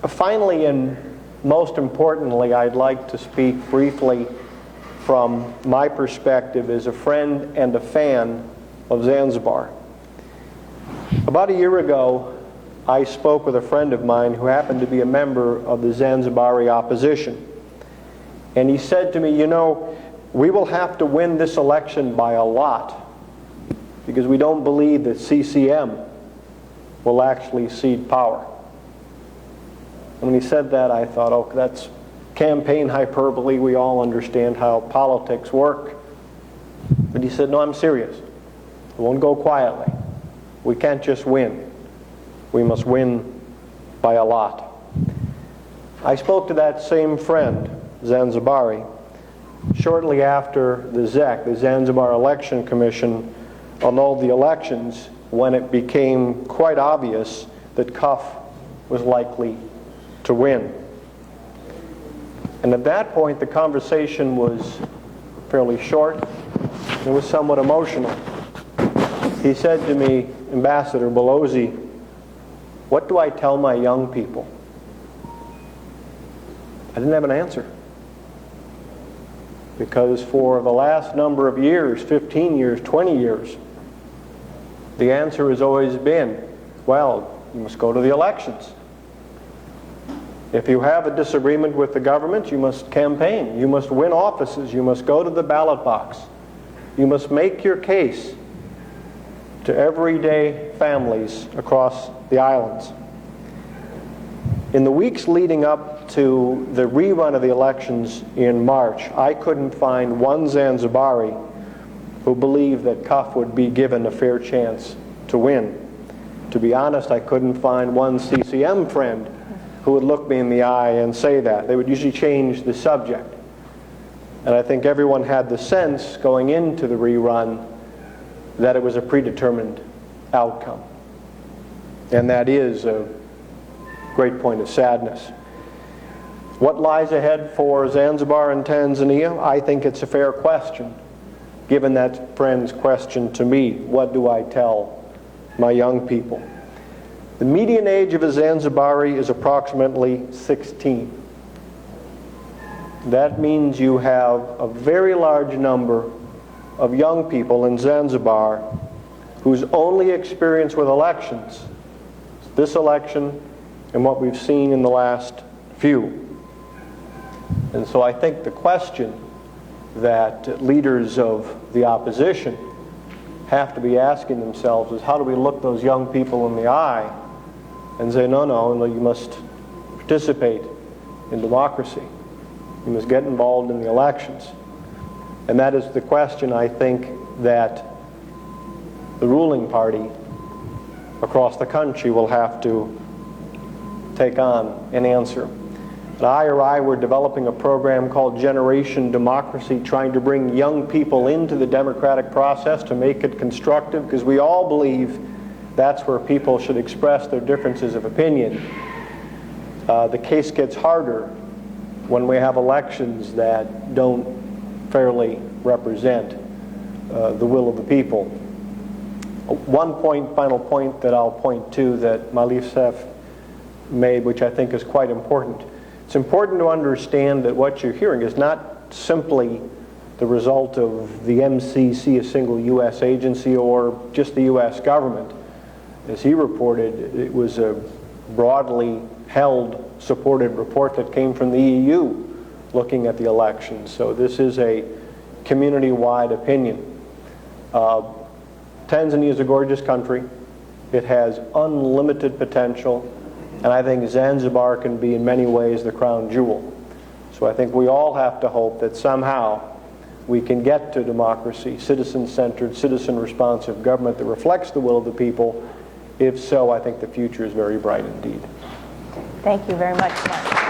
Finally, and most importantly, I'd like to speak briefly from my perspective as a friend and a fan of Zanzibar. About a year ago, I spoke with a friend of mine who happened to be a member of the Zanzibari opposition. And he said to me, you know, we will have to win this election by a lot because we don't believe that CCM will actually cede power. And when he said that, I thought, oh, that's campaign hyperbole. We all understand how politics work. But he said, no, I'm serious. It won't go quietly. We can't just win. We must win by a lot. I spoke to that same friend, Zanzibari, shortly after the ZEC, the Zanzibar Election Commission, annulled the elections when it became quite obvious that CUF was likely to win. And at that point, the conversation was fairly short. It was somewhat emotional. He said to me, Ambassador Belosi, what do I tell my young people? I didn't have an answer. Because for the last number of years, 15 years, 20 years, the answer has always been, well, you must go to the elections. If you have a disagreement with the government, you must campaign. You must win offices. You must go to the ballot box. You must make your case to everyday families across the islands. In the weeks leading up to the rerun of the elections in March, I couldn't find one Zanzibari who believed that CUF would be given a fair chance to win. To be honest, I couldn't find one CCM friend who would look me in the eye and say that. They would usually change the subject. And I think everyone had the sense going into the rerun that it was a predetermined outcome. And that is a great point of sadness. What lies ahead for Zanzibar and Tanzania? I think it's a fair question. Given that friend's question to me, what do I tell my young people? The median age of a Zanzibari is approximately 16. That means you have a very large number of young people in Zanzibar whose only experience with elections is this election and what we've seen in the last few. And so I think the question that leaders of the opposition have to be asking themselves is, how do we look those young people in the eye and say, no, you must participate in democracy. You must get involved in the elections. And that is the question, I think, that the ruling party across the country will have to take on and answer. At IRI, we're developing a program called Generation Democracy, trying to bring young people into the democratic process to make it constructive, because we all believe that's where people should express their differences of opinion. The case gets harder when we have elections that don't fairly represent the will of the people. One final point that I'll point to that Malif made, which I think is quite important. It's important to understand that what you're hearing is not simply the result of the MCC, a single U.S. agency, or just the U.S. government. As he reported, it was a broadly held, supported report that came from the EU looking at the elections. So this is a community-wide opinion. Tanzania is a gorgeous country. It has unlimited potential. And I think Zanzibar can be in many ways the crown jewel. So I think we all have to hope that somehow we can get to democracy, citizen-centered, citizen-responsive government that reflects the will of the people. If so, I think the future is very bright indeed. Thank you very much, Mark.